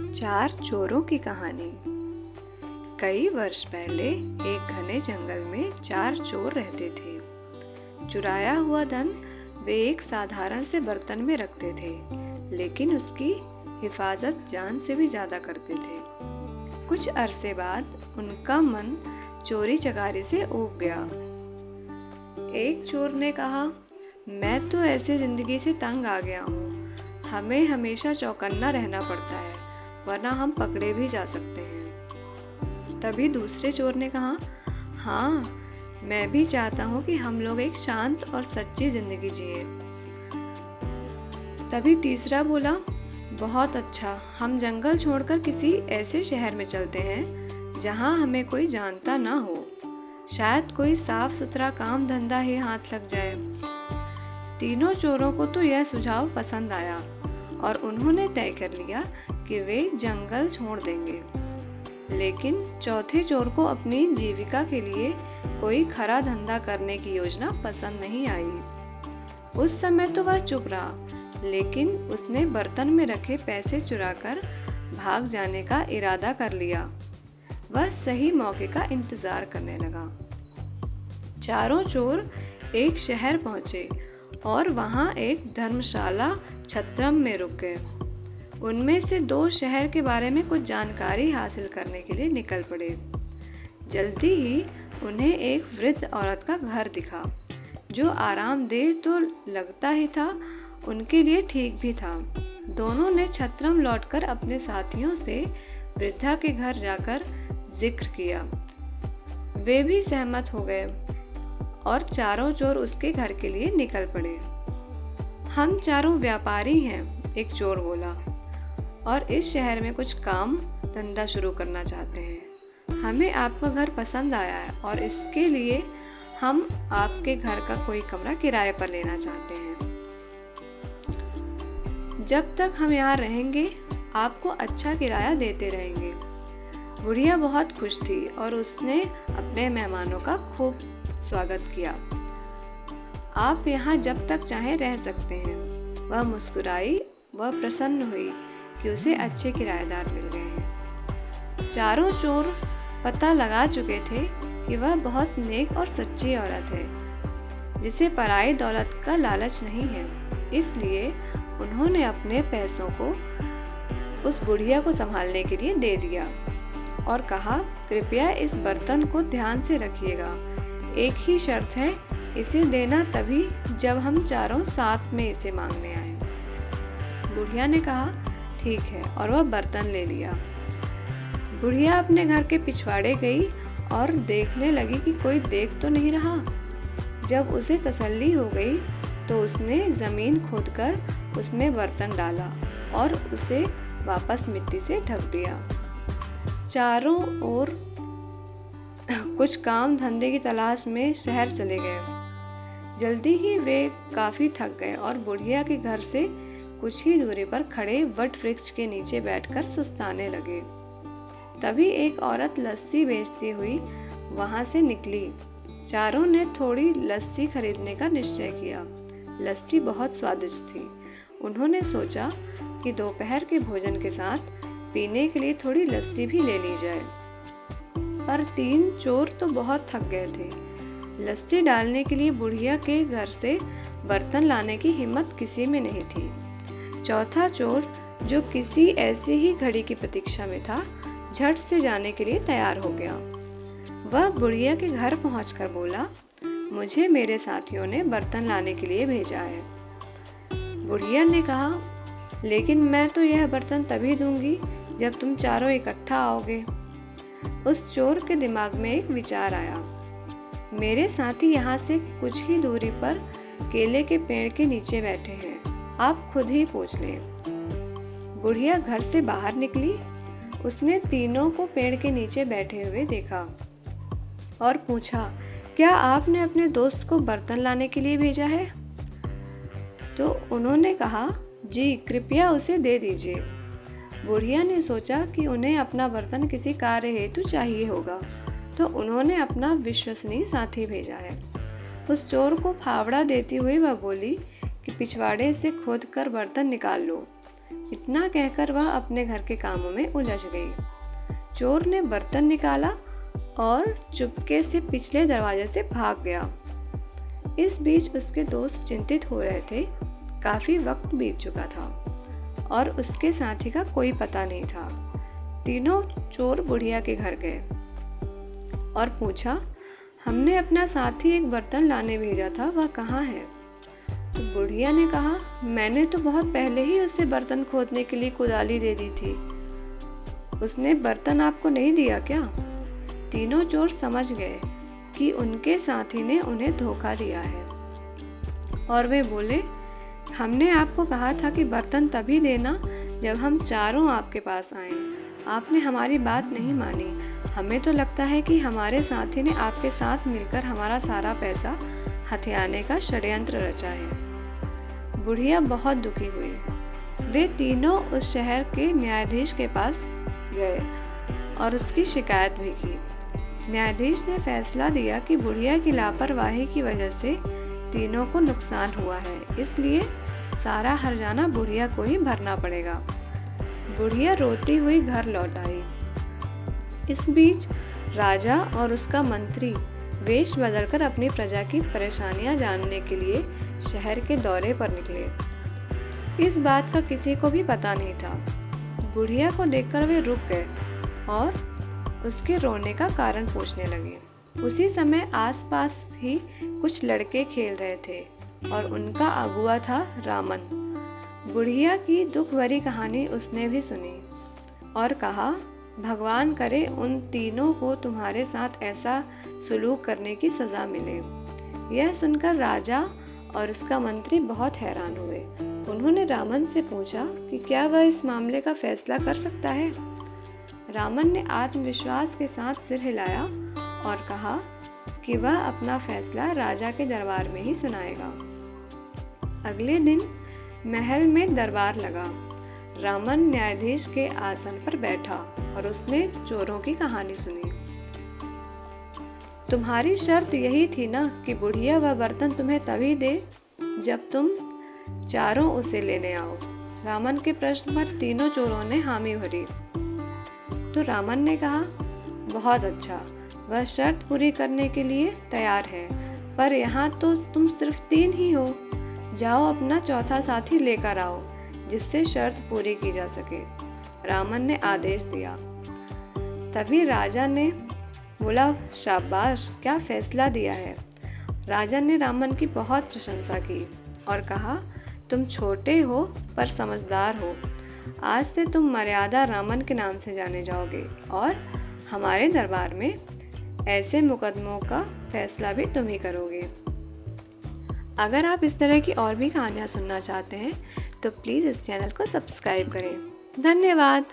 चार चोरों की कहानी। कई वर्ष पहले एक घने जंगल में चार चोर रहते थे। चुराया हुआ धन वे एक साधारण से बर्तन में रखते थे, लेकिन उसकी हिफाजत जान से भी ज्यादा करते थे। कुछ अरसे बाद उनका मन चोरी चकारी से ऊब गया। एक चोर ने कहा, मैं तो ऐसी जिंदगी से तंग आ गया हूँ। हमें हमेशा चौकन्ना रहना पड़ता है, वरना हम पकड़े भी जा सकते हैं। तभी दूसरे चोर ने कहा, हाँ, मैं भी चाहता हूँ कि हम लोग एक शांत और सच्ची जिंदगी जिए। तभी तीसरा बोला, बहुत अच्छा, हम जंगल छोड़कर किसी ऐसे शहर में चलते हैं जहाँ हमें कोई जानता ना हो। शायद कोई साफ सुथरा काम धंधा ही हाथ लग जाए। तीनों चोरों को तो यह सुझाव पसंद आया और उन्होंने तय कर लिया कि वे जंगल छोड़ देंगे। लेकिन चौथे चोर को अपनी जीविका के लिए कोई खरा धंधा करने की योजना पसंद नहीं आई। उस समय तो वह चुप रहा, लेकिन उसने बर्तन में रखे पैसे चुराकर भाग जाने का इरादा कर लिया। वह सही मौके का इंतजार करने लगा। चारों चोर एक शहर पहुंचे और वहां एक धर्मशाला छत्रम में रुक गए। उनमें से दो शहर के बारे में कुछ जानकारी हासिल करने के लिए निकल पड़े। जल्दी ही उन्हें एक वृद्ध औरत का घर दिखा, जो आरामदेह तो लगता ही था, उनके लिए ठीक भी था। दोनों ने छत्रम लौटकर अपने साथियों से वृद्धा के घर जाकर जिक्र किया। वे भी सहमत हो गए और चारों चोर उसके घर के लिए निकल पड़े। हम चारों व्यापारी हैं, एक चोर बोला, और इस शहर में कुछ काम धंधा शुरू करना चाहते हैं। हमें आपका घर पसंद आया है और इसके लिए हम आपके घर का कोई कमरा किराए पर लेना चाहते हैं। जब तक हम यहाँ रहेंगे, आपको अच्छा किराया देते रहेंगे। बुढ़िया बहुत खुश थी और उसने अपने मेहमानों का खूब स्वागत किया। आप यहाँ जब तक चाहें रह सकते हैं। वह मुस्कुराई, वह प्रसन्न हुई कि उसे अच्छे किराएदार मिल गए हैं। चारों चोर पता लगा चुके थे कि वह बहुत नेक और सच्ची औरत है, जिसे पराई दौलत का लालच नहीं है। इसलिए उन्होंने अपने पैसों को उस बुढ़िया को संभालने के लिए दे दिया और कहा, कृपया इस बर्तन को ध्यान से रखिएगा। एक ही शर्त है, इसे देना तभी जब हम चारों साथ में इसे मांगने आए। बुढ़िया ने कहा, ठीक है, और वह बर्तन ले लिया। बुढ़िया अपने घर के पिछवाड़े गई और देखने लगी कि कोई देख तो नहीं रहा। जब उसे तसल्ली हो गई तो उसने जमीन खोदकर उसमें बर्तन डाला और उसे वापस मिट्टी से ढक दिया। चारों ओर कुछ काम धंधे की तलाश में शहर चले गए। जल्दी ही वे काफी थक गए और बुढ़िया के घर से कुछ ही दूरी पर खड़े वट वृक्ष के नीचे बैठकर सुस्ताने लगे। तभी एक औरत लस्सी बेचती हुई वहां से निकली। चारों ने थोड़ी लस्सी खरीदने का निश्चय किया। लस्सी बहुत स्वादिष्ट थी। उन्होंने सोचा कि दोपहर के भोजन के साथ पीने के लिए थोड़ी लस्सी भी ले ली जाए। पर तीन चोर तो बहुत थक गए थे। लस्सी डालने के लिए बुढ़िया के घर से बर्तन लाने की हिम्मत किसी में नहीं थी। चौथा चोर, जो किसी ऐसी ही घड़ी की प्रतीक्षा में था, झट से जाने के लिए तैयार हो गया। वह बुढ़िया के घर पहुंचकर बोला, मुझे मेरे साथियों ने बर्तन लाने के लिए भेजा है। बुढ़िया ने कहा, लेकिन मैं तो यह बर्तन तभी दूंगी जब तुम चारों इकट्ठा आओगे। उस चोर के दिमाग में एक विचार आया, मेरे साथी यहाँ से कुछ ही दूरी पर केले के पेड़ के नीचे बैठे हैं, आप खुद ही पूछ लें। बुढ़िया घर से बाहर निकली। उसने तीनों को पेड़ के नीचे बैठे हुए देखा और पूछा, क्या आपने अपने दोस्त को बर्तन लाने के लिए भेजा है? तो उन्होंने कहा, जी, कृपया उसे दे दीजिए। बुढ़िया ने सोचा कि उन्हें अपना बर्तन किसी कार्य हेतु चाहिए होगा, तो उन्होंने अपना विश्वसनीय साथी भेजा है। उस चोर को फावड़ा देती हुई वह बोली कि पिछवाड़े से खोदकर बर्तन निकाल लो। इतना कहकर वह अपने घर के कामों में उलझ गई। चोर ने बर्तन निकाला और चुपके से पिछले दरवाजे से भाग गया। इस बीच उसके दोस्त चिंतित हो रहे थे। काफी वक्त बीत चुका था और उसके साथी का कोई पता नहीं था। तीनों चोर बुढ़िया के घर गए और पूछा, हमने अपना साथी एक बर्तन लाने भेजा था, वह कहाँ है? तो बुढ़िया ने कहा, मैंने तो बहुत पहले ही उसे बर्तन खोदने के लिए कुदाली दे दी थी। उसने बर्तन आपको नहीं दिया क्या? तीनों चोर समझ गए कि उनके साथी ने उन्हें धोखा दिया है और वे बोले, हमने आपको कहा था कि बर्तन तभी देना जब हम चारों आपके पास आए। आपने हमारी बात नहीं मानी। हमें तो लगता है कि हमारे साथी ने आपके साथ मिलकर हमारा सारा पैसा हथियाने का षड्यंत्र रचा है। बुढ़िया बहुत दुखी हुई। वे तीनों उस शहर के न्यायाधीश के पास गए और उसकी शिकायत भी की। न्यायाधीश ने फैसला दिया कि बुढ़िया की लापरवाही की वजह से तीनों को नुकसान हुआ है, इसलिए सारा हर्जाना बुढ़िया को ही भरना पड़ेगा। बुढ़िया रोती हुई घर लौट आई। इस बीच राजा और उसका मंत्री वेश बदलकर अपनी प्रजा की परेशानियां जानने के लिए शहर के दौरे पर निकले। इस बात का किसी को भी पता नहीं था। बुढ़िया को देखकर वे रुक गए और उसके रोने का कारण पूछने लगे। उसी समय आसपास ही कुछ लड़के खेल रहे थे और उनका अगुआ था रामन। बुढ़िया की दुख भरी कहानी उसने भी सुनी और कहा, भगवान करे उन तीनों को तुम्हारे साथ ऐसा सुलूक करने की सजा मिले। यह सुनकर राजा और उसका मंत्री बहुत हैरान हुए। उन्होंने रामन से पूछा कि क्या वह इस मामले का फैसला कर सकता है। रामन ने आत्मविश्वास के साथ सिर हिलाया और कहा कि वह अपना फैसला राजा के दरबार में ही सुनाएगा। अगले दिन महल में दरबार लगा। रामन न्यायाधीश के आसन पर बैठा और उसने चोरों की कहानी सुनी। तुम्हारी शर्त यही थी ना कि बुढ़िया वह बर्तन तुम्हें तभी दे जब तुम चारों उसे लेने आओ। रामन के प्रश्न पर तीनों चोरों ने हामी भरी। तो रामन ने कहा, बहुत अच्छा, वह शर्त पूरी करने के लिए तैयार है, पर यहाँ तो तुम सिर्फ 3 ही हो। जाओ अपना चौथा साथी लेकर आओ जिससे शर्त पूरी की जा सके। रामन ने आदेश दिया। तभी राजा ने बोला, शाबाश, क्या फैसला दिया है। राजा ने रामन की बहुत प्रशंसा की और कहा, तुम छोटे हो पर समझदार हो। आज से तुम मर्यादा रामन के नाम से जाने जाओगे और हमारे दरबार में ऐसे मुकदमों का फैसला भी तुम ही करोगे। अगर आप इस तरह की और भी कहानियाँ सुनना चाहते हैं तो प्लीज़ इस चैनल को सब्सक्राइब करें। धन्यवाद।